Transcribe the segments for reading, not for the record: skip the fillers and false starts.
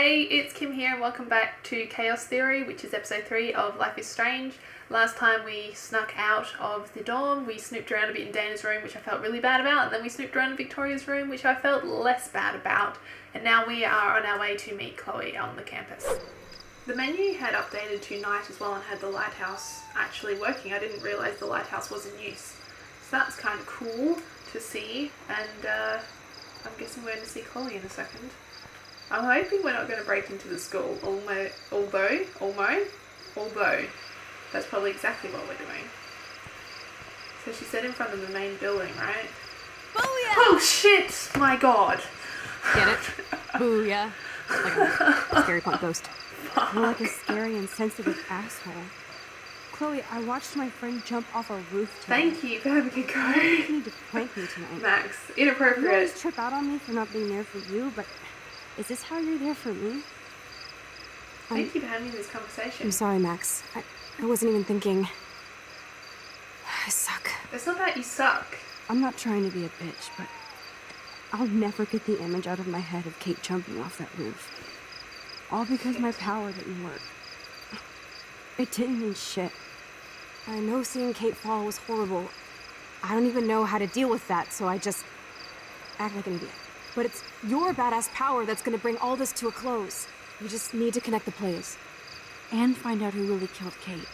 Hey, it's Kim here and welcome back to Chaos Theory, which is episode 3 of Life is Strange. Last time we snuck out of the dorm, we snooped around a bit in Dana's room, which I felt really bad about, and then we snooped around in Victoria's room, which I felt less bad about, and now we are on our way to meet Chloe on the campus. The menu had updated to night as well and had the lighthouse actually working. I didn't realise the lighthouse was in use. So that's kind of cool to see, and I'm guessing we're going to see Chloe in a second. I'm hoping we're not going to break into the school, although, that's probably exactly what we're doing. So she said in front of the main building, right? Booyah! Oh shit! My god! Get it? Booyah. Like a scary punk ghost. You're like a scary and sensitive asshole. Chloe, I watched my friend jump off a roof today. Thank you for having a go. You need to prank me tonight. Max, You inappropriate. always trip out on me for not being there for you, but is this how you're there for me? Thank you for having this conversation. I'm sorry, Max. I wasn't even thinking. I suck. It's not that you suck. I'm not trying to be a bitch, but I'll never get the image out of my head of Kate jumping off that roof. All because my power didn't work. It didn't mean shit. I know seeing Kate fall was horrible. I don't even know how to deal with that, so I just act like an idiot. But it's your badass power that's gonna bring all this to a close. You just need to connect the plays. And find out who really killed Kate.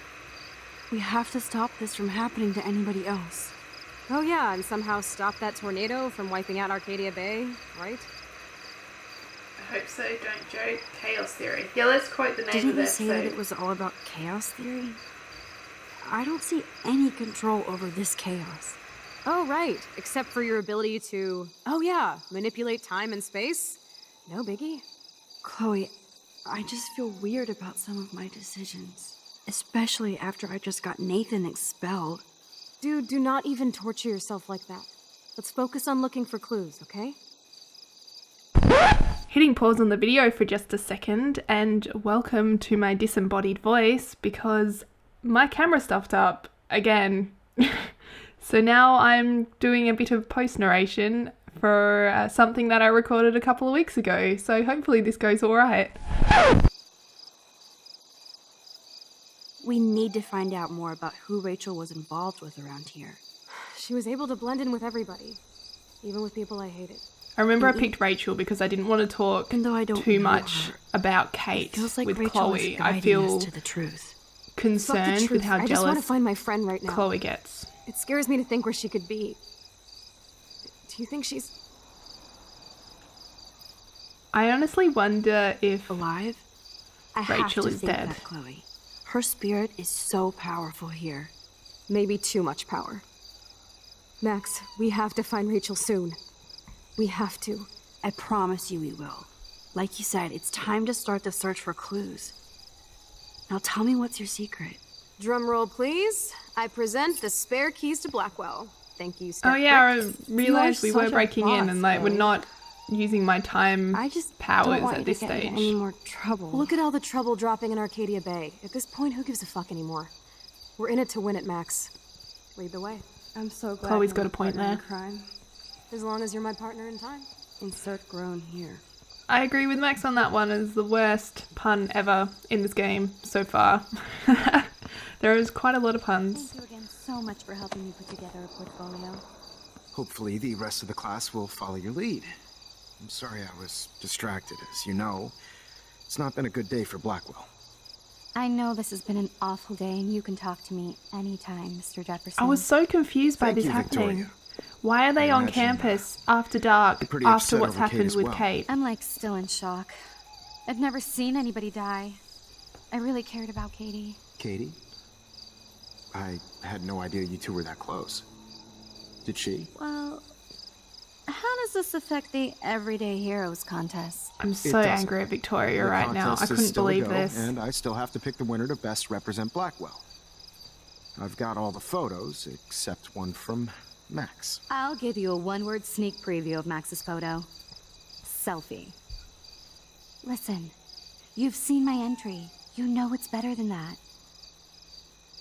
We have to stop this from happening to anybody else. Oh yeah, and somehow stop that tornado from wiping out Arcadia Bay, right? I hope so, don't joke. Chaos Theory. Yeah, let's quote the name Didn't of the you say that episode. it was all about chaos theory? I don't see any control over this chaos. Oh right, except for your ability to, oh yeah, manipulate time and space. No biggie. Chloe, I just feel weird about some of my decisions. Especially after I just got Nathan expelled. Dude, do not even torture yourself like that. Let's focus on looking for clues, okay? Hitting pause on the video for just a second, and welcome to my disembodied voice because my camera stuffed up again. So now I'm doing a bit of post narration for something that I recorded a couple of weeks ago. So hopefully this goes all right. We need to find out more about who Rachel was involved with around here. She was able to blend in with everybody, even with people I hated. I remember I picked Rachel because I didn't want to talk Even though I don't too know much her, about it Kate feels like with Rachel Chloe. is I guiding feel us to the truth. Fuck the concerned with truth. how I just want to jealous find my friend right now. Chloe gets. It scares me to think where she could be. Do you think she's I honestly wonder if Alive? I Rachel have to is think dead. that, Chloe. Her spirit is so powerful here. maybe too much power? Max, we have to find Rachel soon. We have to. I promise you we will. Like you said, it's time to start the search for clues. Now tell me what's your secret. Drum roll, please. I present the spare keys to Blackwell. Thank you, Oh Steph. yeah, I realised we such were a breaking in boss, and like we're Chloe. not using my time I just powers don't want at you this to get stage. into any more trouble. Look at all the trouble dropping in Arcadia Bay. At this point, who gives a fuck anymore? We're in it to win it, Max. Lead the way. I'm so glad Chloe's you're got my a point partner in there. crime. As long as you're my partner in time. Insert groan here. I agree with Max on that one as the worst pun ever in this game so far. There is quite a lot of puns. Thank you again so much for helping me put together a portfolio. Hopefully the rest of the class will follow your lead. I'm sorry I was distracted. As you know, it's not been a good day for Blackwell. I know this has been an awful day, and you can talk to me anytime, Mr. Jefferson. I was so confused by Thank this you, happening. Victoria. Why are they I on imagine, campus after dark, you're pretty after upset what's over Kate happened as with well. Kate? I'm like still in shock. I've never seen anybody die. I really cared about Katie. Katie? I had no idea you two were that close. Did she? Well, how does this affect the Everyday Heroes contest? I'm so doesn't. angry at Victoria The right now. I contest is couldn't still a believe go, this. And I still have to pick the winner to best represent Blackwell. I've got all the photos, except one from Max. I'll give you a one-word sneak preview of Max's photo. Selfie. Listen, you've seen my entry. You know it's better than that.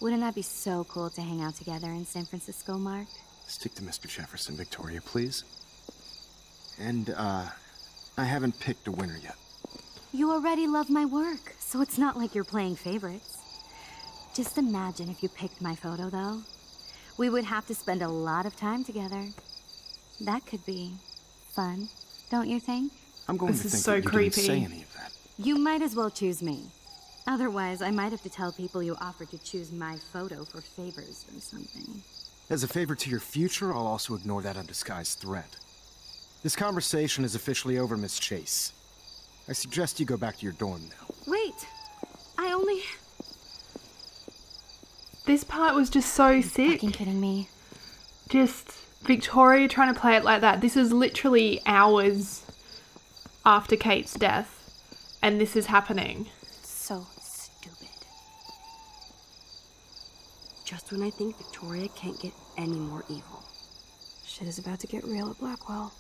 Wouldn't that be so cool to hang out together in San Francisco, Mark? Stick to Mr. Jefferson, Victoria, please. And, I haven't picked a winner yet. You already love my work, so it's not like you're playing favorites. Just imagine if you picked my photo, though. We would have to spend a lot of time together. That could be fun, don't you think? I'm going This to is think so that you creepy. didn't say any of that. You might as well choose me. Otherwise, I might have to tell people you offered to choose my photo for favors or something. As a favor to your future, I'll also ignore that undisguised threat. This conversation is officially over, Miss Chase. I suggest you go back to your dorm now. Wait! I only... This part was just so sick. Fucking kidding me. Just Victoria trying to play it like that. This is literally hours after Kate's death, and this is happening. So stupid. Just when I think Victoria can't get any more evil. Shit is about to get real at Blackwell.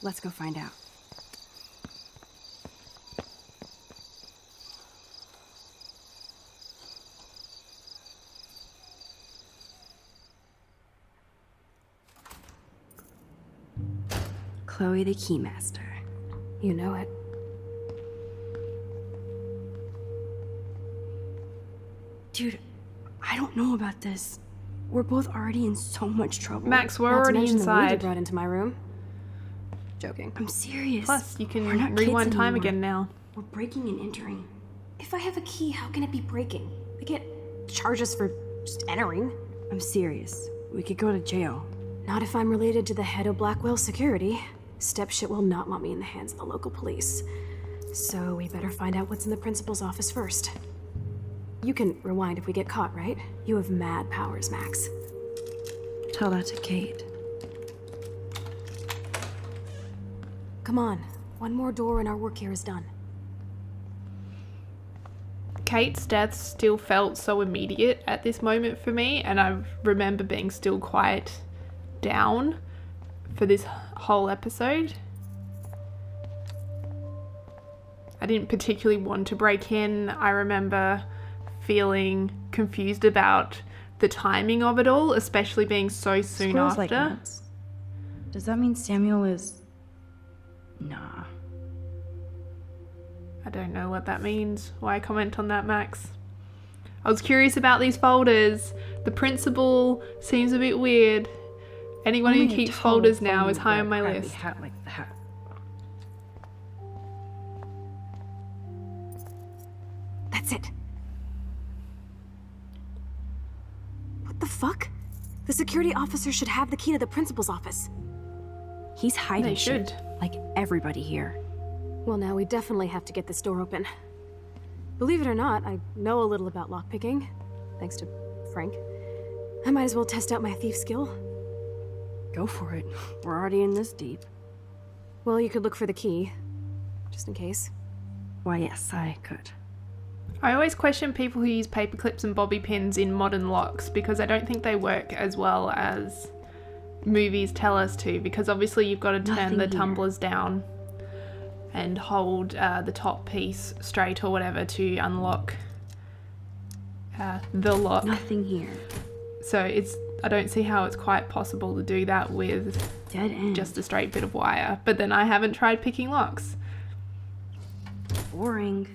Let's go find out. Chloe the Keymaster. You know it. Dude, I don't know about this. We're both already in so much trouble. Max, we're Not to already mention the wound you inside. brought into my room. Joking. I'm serious. Plus, you We're can not rewind kids time anymore. again now. We're breaking and entering. If I have a key, how can it be breaking? They can't charge us for just entering. I'm serious. We could go to jail. Not if I'm related to the head of Blackwell Security. Stepshit will not want me in the hands of the local police. So we better find out what's in the principal's office first. You can rewind if we get caught, right? You have mad powers, Max. Tell that to Kate. Come on. One more door and our work here is done. Kate's death still felt so immediate at this moment for me, and I remember being still quite down for this whole episode. I didn't particularly want to break in. I remember feeling confused about the timing of it all, especially being so soon Squirrels after. like nuts. Does that mean Samuel is... Nah. I don't know what that means. Why comment on that, Max? I was curious about these folders. The principal seems a bit weird. Anyone who Only a keeps tall, folders now is funny high on my black list. hat like that. That's it. What the fuck? The security officer should have the key to the principal's office. He's hiding They shit. should. Like everybody here. Well, now we definitely have to get this door open. Believe it or not, I know a little about lockpicking, thanks to Frank. I might as well test out my thief skill. Go for it. We're already in this deep. Well, you could look for the key, just in case. Why, yes, I could. I always question people who use paper clips and bobby pins in modern locks because I don't think they work as well as movies tell us to, because obviously you've got to turn Nothing the here. tumblers down and hold the top piece straight or whatever to unlock the lock. Nothing here. So I don't see how it's quite possible to do that with Dead end. just a straight bit of wire. But then I haven't tried picking locks. boring.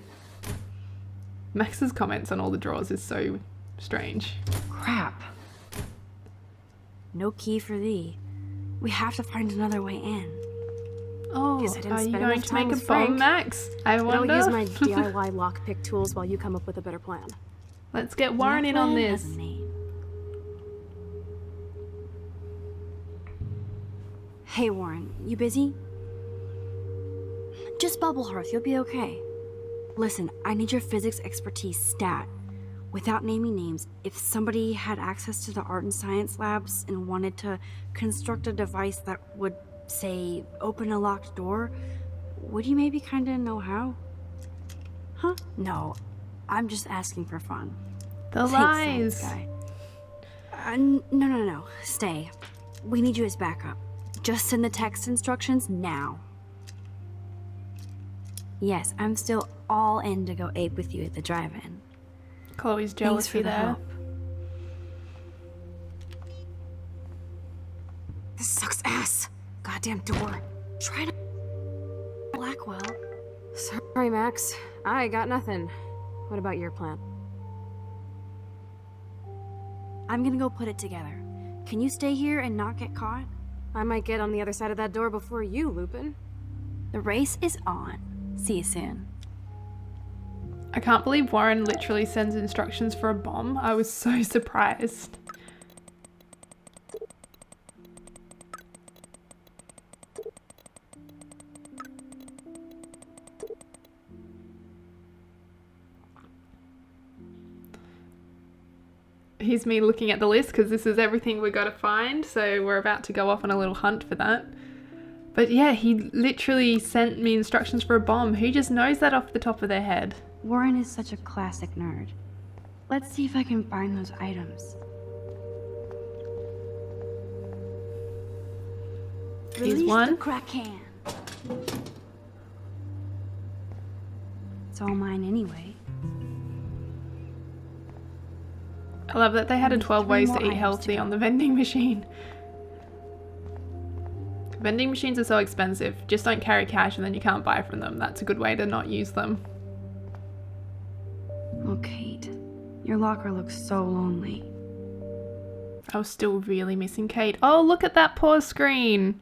Max's comments on all the drawers is so strange. Crap. No key for thee. We have to find another way in. Oh, Guess I didn't are you spend going enough to time make a with bomb, Frank. Max? I But I'll wonder. use my DIY lockpick tools while you come up with a better plan. Let's get Warren in on Plan this. has a name. Hey Warren, you busy? Just bubble hearth, you'll be okay. Listen, I need your physics expertise stat. Without naming names, if somebody had access to the art and science labs and wanted to construct a device that would, say, open a locked door, would you maybe kinda know how? Huh? No, I'm just asking for fun. The Thanks, lies. science guy. No. Stay. We need you as backup. Just send the text instructions now. Yes, I'm still all in to go ape with you at the drive-in. Chloe's Thanks jealousy for the there. help. This sucks ass. Goddamn door. Try to... Blackwell. Sorry, Max. I got nothing. What about your plan? I'm gonna go put it together. Can you stay here and not get caught? I might get on the other side of that door before you, Lupin. The race is on. See you soon. I can't believe Warren literally sends instructions for a bomb. I was so surprised. Here's me looking at the list because this is everything we got to find, so we're about to go off on a little hunt for that. But yeah, he literally sent me instructions for a bomb. Who just knows that off the top of their head? Warren is such a classic nerd. Let's see if I can find those items. Here's Release one. the crack can. It's all mine anyway. I love that they had a 12 Three ways more to eat items healthy to on go. the vending machine. Vending machines are so expensive. Just don't carry cash and then you can't buy from them. That's a good way to not use them. Oh, Kate. Your locker looks so lonely. I was still really missing Kate. Oh, look at that pause screen.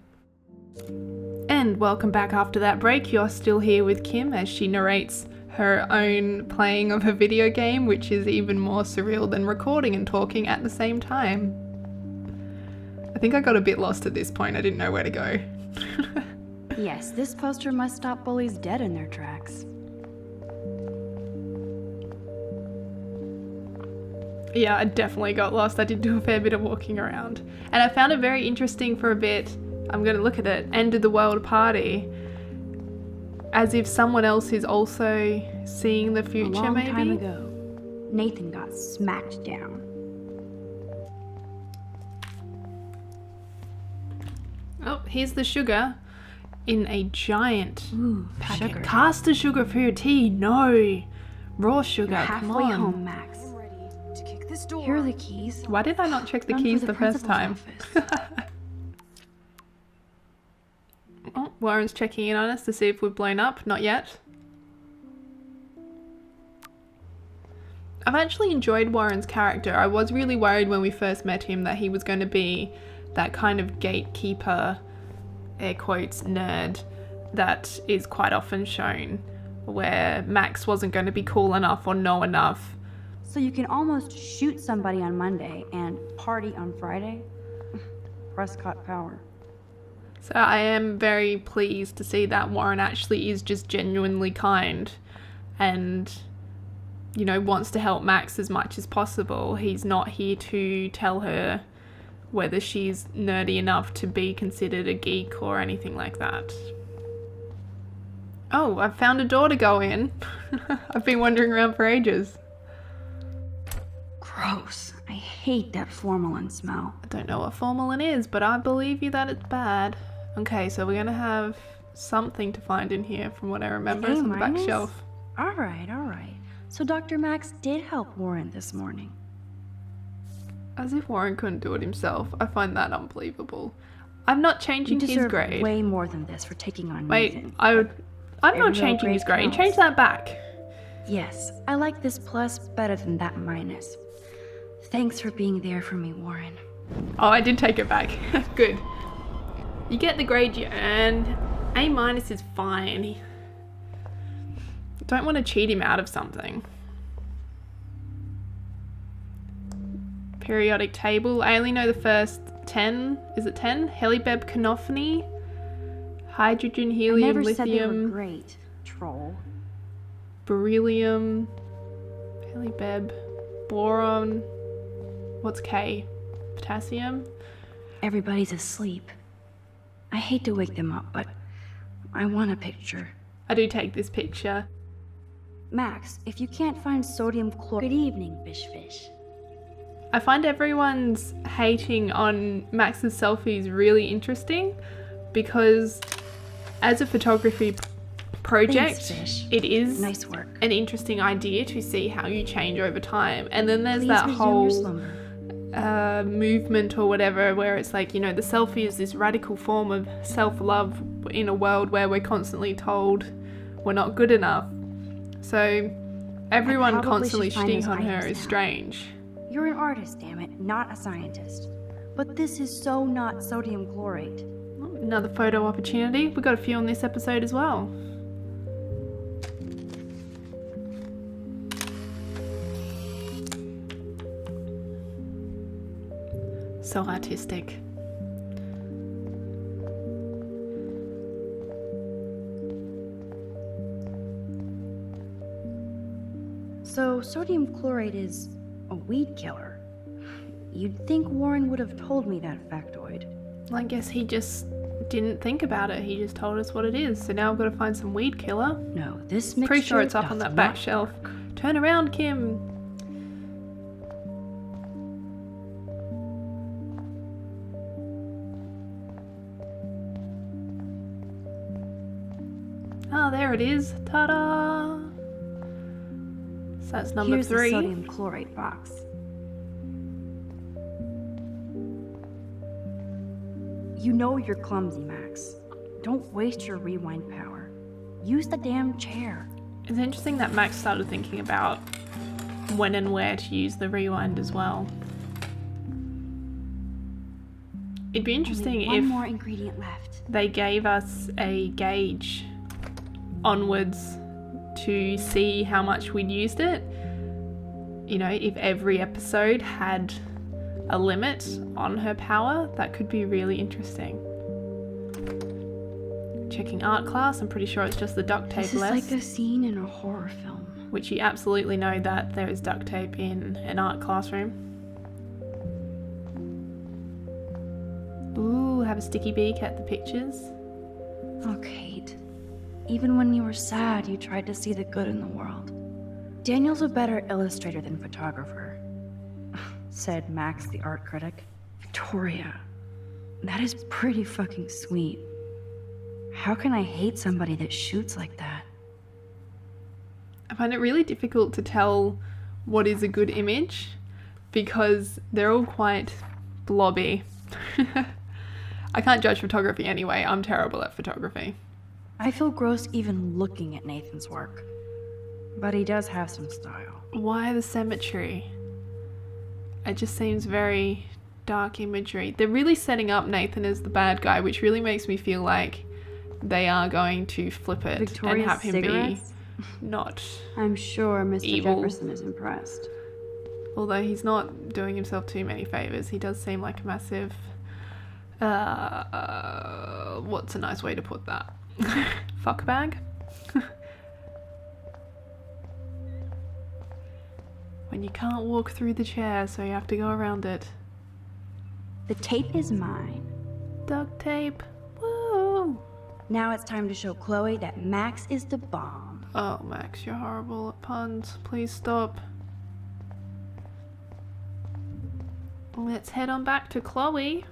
And welcome back after that break. You're still here with Kim as she narrates her own playing of a video game, which is even more surreal than recording and talking at the same time. I think I got a bit lost at this point. I didn't know where to go. Yes, this poster must stop bullies dead in their tracks. Yeah, I definitely got lost. I did do a fair bit of walking around. And I found it very interesting for a bit. I'm going to look at it. End of the world party. As if someone else is also seeing the future, A long maybe? time ago, Nathan got smacked down. Oh, here's the sugar in a giant Ooh, packet. sugar. Caster sugar for your tea? No. Raw sugar, You're come halfway on. home, Max. I'm ready to kick this door. Here are the keys. Why did I not check the Run for keys the the first principal's time? office. Oh, Warren's checking in on us to see if we've blown up. Not yet. I've actually enjoyed Warren's character. I was really worried when we first met him that he was going to be that kind of gatekeeper, air quotes, nerd that is quite often shown, where Max wasn't going to be cool enough or know enough. So you can almost shoot somebody on Monday and party on Friday? Prescott power. So I am very pleased to see that Warren actually is just genuinely kind and, you know, wants to help Max as much as possible. He's not here to tell her whether she's nerdy enough to be considered a geek or anything like that. Oh, I've found a door to go in. I've been wandering around for ages. Gross. I hate that formalin smell. I don't know what formalin is, but I believe you that it's bad. Okay, so we're gonna have something to find in here from what I remember. It's on the back A-minus? shelf. All right. So Dr. Max did help Warren this morning. As if Warren couldn't do it himself. I find that unbelievable. I'm not You changing his deserve grade. way more than this for taking on Wait, Nathan. I'm Every not little changing his grade grade. counts. Change that back. Yes, I like this plus better than that minus. Thanks for being there for me, Warren. Oh, I did take it back. Good. You get the grade you earn. A minus is fine. Don't want to cheat him out of something. Periodic table. I only know the first 10. Is it 10? Helibeb canophony. Hydrogen, I helium, never said they were lithium, great, troll. beryllium, helibeb, boron. What's K? Potassium? Everybody's asleep. I hate to wake them up, but I want a picture. I do take this picture. Max, if you can't find sodium chloride... Good evening, Fish. I find everyone's hating on Max's selfies really interesting because as a photography project, Thanks, Fish. it is Nice work. an interesting idea to see how you change over time. And then there's Please that resume whole your slumber. movement or whatever where it's like, you know, the selfie is this radical form of self-love in a world where we're constantly told were not good enough. So everyone probably constantly should find shitting those on her items is now. strange. You're an artist, damn it, not a scientist. But this is so not sodium chlorate. Another photo opportunity. We got a few on this episode as well. So artistic. So sodium chlorate is a weed killer. You'd think Warren would have told me that factoid. I guess he just didn't think about it. He just told us what it is. So now I've got to find some weed killer. No, this mixture Pretty sure it's up on does that back not shelf. work. Turn around, Kim. Oh, there it is. Ta-da! So that's number Here's 3. the sodium chlorate box. You know you're clumsy, Max. Don't waste your rewind power. Use the damn chair. It's interesting that Max started thinking about when and where to use the rewind as well. It'd be interesting Only one if more ingredient left. they gave us a gauge onwards to see how much we'd used it. You know, if every episode had a limit on her power, that could be really interesting. Checking art class, I'm pretty sure it's just the duct tape This is list. like a scene in a horror film. Which you absolutely know that there is duct tape in an art classroom. Ooh, have a sticky beak at the pictures. Oh, Kate. Even when you were sad, you tried to see the good in the world. Daniel's a better illustrator than photographer, said Max, the art critic. Victoria, that is pretty fucking sweet. How can I hate somebody that shoots like that? I find it really difficult to tell what is a good image because they're all quite blobby. I can't judge photography anyway. I'm terrible at photography. I feel gross even looking at Nathan's work. But he does have some style. Why the cemetery? It just seems very dark imagery. They're really setting up Nathan as the bad guy, which really makes me feel like they are going to flip it Victoria's and have him cigarettes? be not I'm sure Mr. Evil. Jefferson is impressed. Although he's not doing himself too many favors. He does seem like a massive what's a nice way to put that? Fuck bag? When you can't walk through the chair, so you have to go around it. The tape is mine. Duct tape. Woo! Now it's time to show Chloe that Max is the bomb. Oh, Max, you're horrible at puns. Please stop. Let's head on back to Chloe.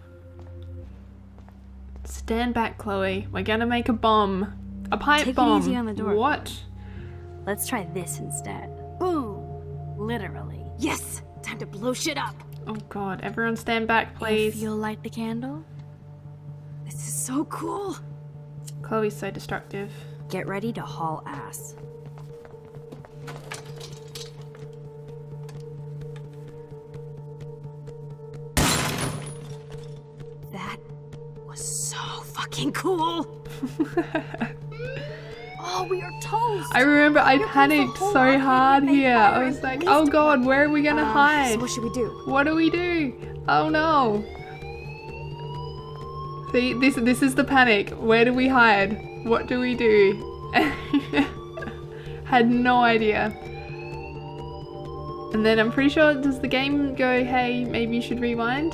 Stand back, Chloe. We're gonna make a bomb. A pipe Take it bomb. easy on the door. What? Let's try this instead. Boom! Literally. Yes! Time to blow shit up! Oh god, everyone stand back, please. If you'll light the candle, This is so cool! Chloe's so destructive. get ready to haul ass. That was so fucking cool! Oh, we are toast! I remember I Here comes the panicked whole so arcade hard with made here. fire I was and like, least oh god, where are we gonna So hide? what should we do? What do we do? Oh no. See, this is the panic. Where do we hide? What do we do? Had no idea. And then I'm pretty sure, does the game go, hey, maybe you should rewind?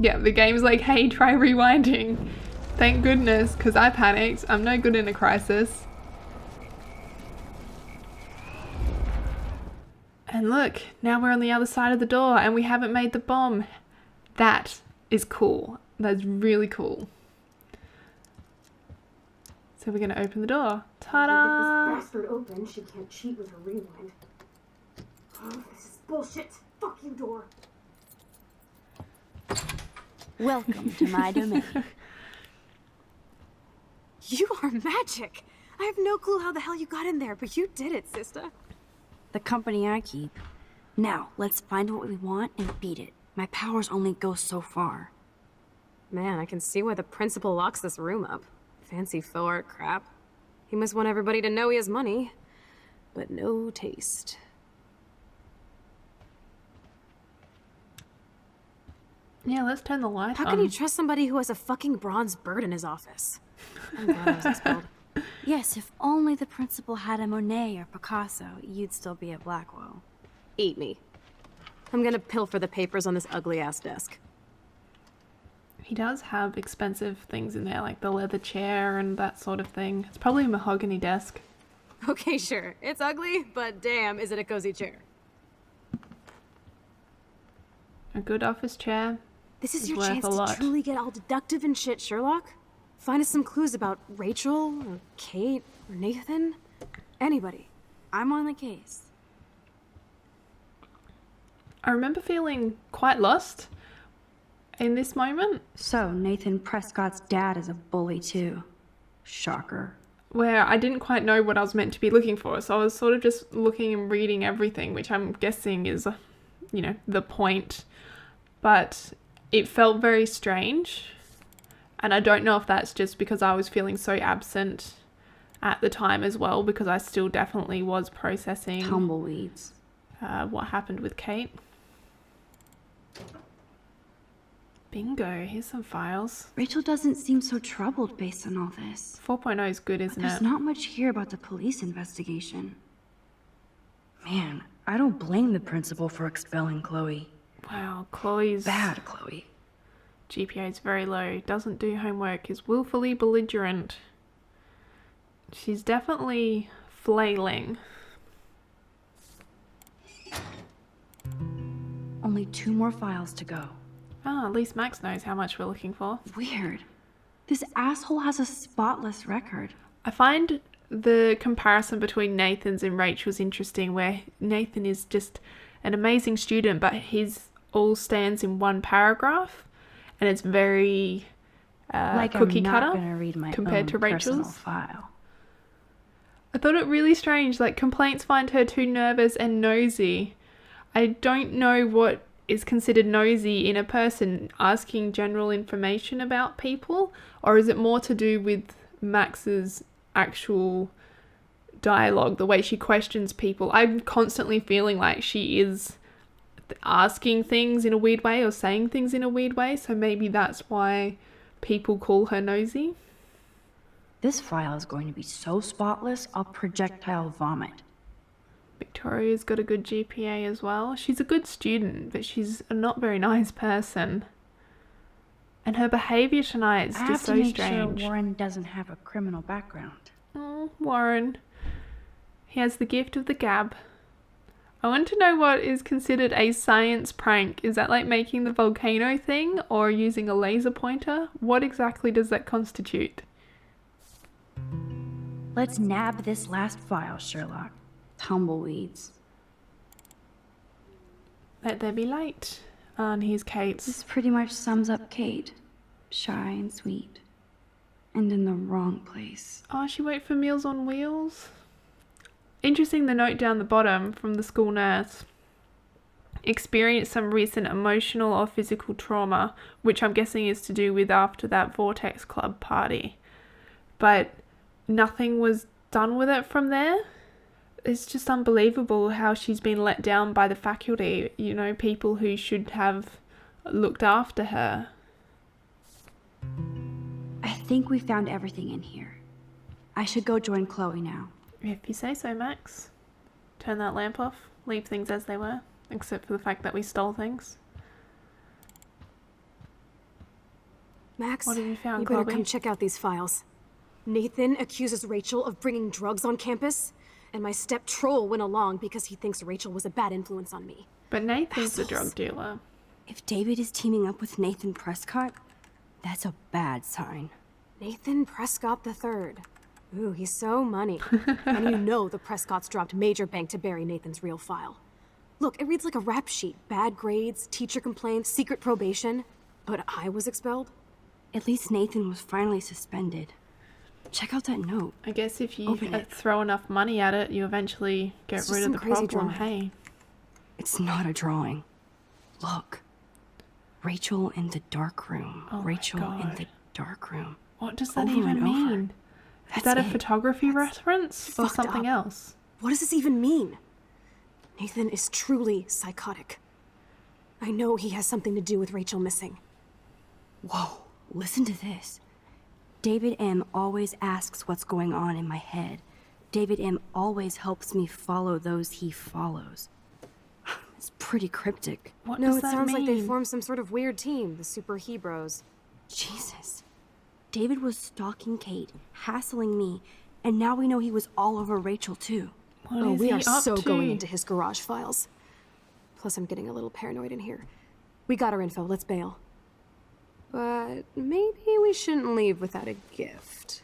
Yeah, the game's like, hey, try rewinding. Thank goodness, because I panicked. I'm no good in a crisis. And look, now we're on the other side of the door and we haven't made the bomb. That is cool. That's really cool. So we're gonna open the door. Ta-da! Get this bastard open, she can't cheat with her rewind. Oh, this is bullshit. Fuck you, door. Welcome to my domain. You are magic! I have no clue how the hell you got in there, but you did it, sister. The company I keep. Now, let's find what we want and beat it. My powers only go so far. Man, I can see why the principal locks this room up. Fancy faux art crap. He must want everybody to know he has money, but no taste. Yeah, let's turn the light How on. can you trust somebody who has a fucking bronze bird in his office? I'm glad I was expelled. Yes, if only the principal had a Monet or Picasso, you'd still be at Blackwell. Eat me. I'm gonna pilfer the papers on this ugly-ass desk. He does have expensive things in there, like the leather chair and that sort of thing. It's probably a mahogany desk. Okay, sure. It's ugly, but damn, is it a cozy chair. A good office chair. This is It's your worth chance a to lot. truly get all deductive and shit, Sherlock. Find us some clues about Rachel, or Kate, or Nathan. Anybody. I'm on the case. I remember feeling quite lost in this moment, So, Nathan Prescott's dad is a bully too. Shocker. where I didn't quite know what I was meant to be looking for. So I was sort of just looking and reading everything, which I'm guessing is, the point. But it felt very strange. And I don't know if that's just because I was feeling so absent at the time as well, because I still definitely was processing Tumbleweeds. what happened with Kate. Bingo, here's some files. Rachel doesn't seem so troubled based on all this. 4.0 is good, isn't There's it? not much here about the police investigation. Man, I don't blame the principal for expelling Chloe. Wow, Chloe's Bad Chloe. GPA is very low, doesn't do homework, is willfully belligerent. She's definitely flailing. Only 2 more files to go. Ah, at least Max knows how much we're looking for. Weird. This asshole has a spotless record. I find the comparison between Nathan's and Rachel's interesting, where Nathan is just an amazing student, but his all stands in one paragraph, and it's very cookie I'm not cutter gonna read my compared own to personal Rachel's. file. I thought it really strange, like complaints find her too nervous and nosy. I don't know what is considered nosy in a person asking general information about people, or is it more to do with Max's actual dialogue, the way she questions people? I'm constantly feeling like she is asking things in a weird way or saying things in a weird way, so maybe that's why people call her nosy. This file is going to be so spotless, I'll projectile vomit. Victoria's got a good GPA as well. She's a good student, but she's a not very nice person. And her behaviour tonight is I have just to so make strange. sure Warren doesn't have a criminal background. Oh, Warren. He has the gift of the gab. I want to know what is considered a science prank. Is that like making the volcano thing or using a laser pointer? What exactly does that constitute? Let's nab this last file, Sherlock. Tumbleweeds. Let there be light. And here's Kate's. This pretty much sums up Kate. Shy and sweet. And in the wrong place. Oh, she worked for Meals on Wheels. Interesting, the note down the bottom from the school nurse. Experienced some recent emotional or physical trauma, which I'm guessing is to do with after that Vortex Club party. But nothing was done with it from there. It's just unbelievable how she's been let down by the faculty, people who should have looked after her. I think we found everything in here. I should go join Chloe now. If you say so, Max. Turn that lamp off. Leave things as they were, except for the fact that we stole things. Max, What have you found, you better Chloe? come check out these files. Nathan accuses Rachel of bringing drugs on campus, and my step troll went along because he thinks Rachel was a bad influence on me. But Nathan's the Assholes. drug dealer. If David is teaming up with Nathan Prescott, that's a bad sign. Nathan Prescott III. Ooh, he's so money. And you know the Prescotts dropped major bank to bury Nathan's real file. Look, it reads like a rap sheet. Bad grades, teacher complaints, secret probation. But I was expelled? At least Nathan was finally suspended. Check out that note. I guess if you Open it. throw enough money at it, you eventually get It's just rid of some the crazy problem, drawing. hey? It's not a drawing. Look. Rachel in the dark room. Oh my Rachel in God. the dark room. What does that Over even and over. mean? Is That's that a it. photography reference or fucked something up. else? What does this even mean? Nathan is truly psychotic. I know he has something to do with Rachel missing. Whoa, listen to this. David M. always asks what's going on in my head. David M. always helps me follow those he follows. It's pretty cryptic. What No, does it that sounds like they mean? formed some sort of weird team, the Super Hebrews. Jesus. David was stalking Kate, hassling me, and now we know he was all over Rachel too. What Oh, is we he are up so to? going into his garage files. Plus, I'm getting a little paranoid in here. We got our info, let's bail. But maybe we shouldn't leave without a gift.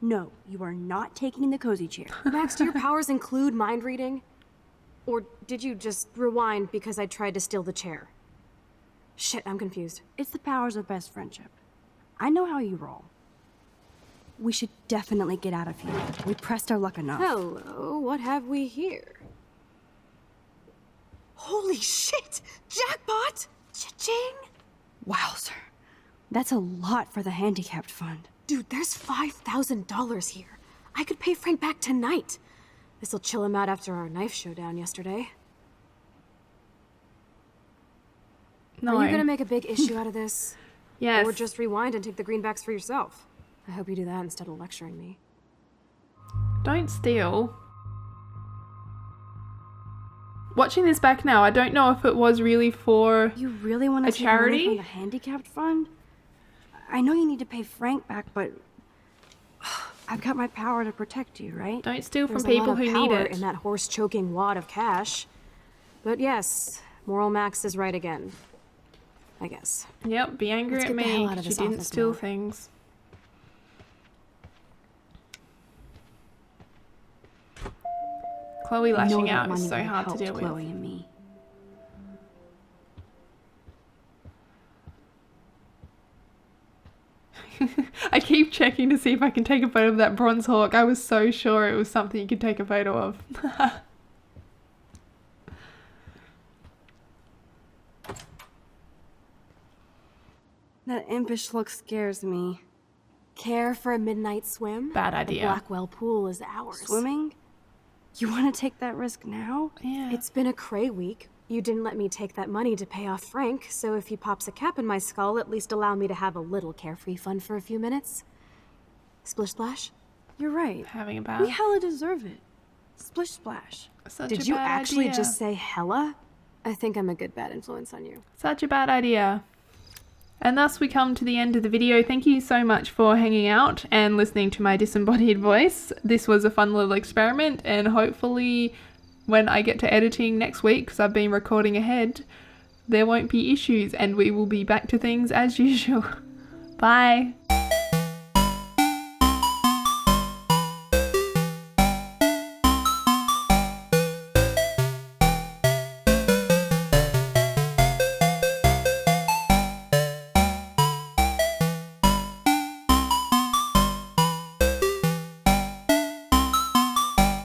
No, you are not taking the cozy chair. Max, do your powers include mind reading? Or did you just rewind because I tried to steal the chair? Shit, I'm confused. It's the powers of best friendship. I know how you roll. We should definitely get out of here. We pressed our luck enough. Hello, what have we here? Holy shit! Jackpot! Cha-ching! Wowzer. That's a lot for the handicapped fund. Dude, there's $5,000 here. I could pay Frank back tonight. This'll chill him out after our knife showdown yesterday. No. Are you gonna make a big issue out of this? Yes. Or just rewind and take the greenbacks for yourself? I hope you do that instead of lecturing me. Don't steal. Watching this back now, I don't know if it was really for... You really want A to take money charity? from the handicapped fund? I know you need to pay Frank back, but I've got my power to protect you, right? Don't steal from There's a people lot of who need power it. in that horse-choking wad of cash. But yes, Moral Max is right again. I guess. Yep, be angry Let's at get the hell me out of because you this didn't office steal now. things. Chloe I know lashing that out money is so would have hard to helped deal Chloe with. and me. I keep checking to see if I can take a photo of that bronze hawk. I was so sure it was something you could take a photo of. That impish look scares me. Care for a midnight swim? Bad The idea. Blackwell pool is ours. Swimming? You want to take that risk now? Yeah. It's been a cray week. You didn't let me take that money to pay off Frank, so if he pops a cap in my skull, at least allow me to have a little carefree fun for a few minutes. Splish splash? You're right. Having a We bath. hella deserve it. Splish splash. Such Did a you bad actually idea. just say hella? I think I'm a good bad influence on you. Such a bad idea. And thus we come to the end of the video. Thank you so much for hanging out and listening to my disembodied voice. This was a fun little experiment, and hopefully when I get to editing next week, because I've been recording ahead, there won't be issues and we will be back to things as usual. Bye.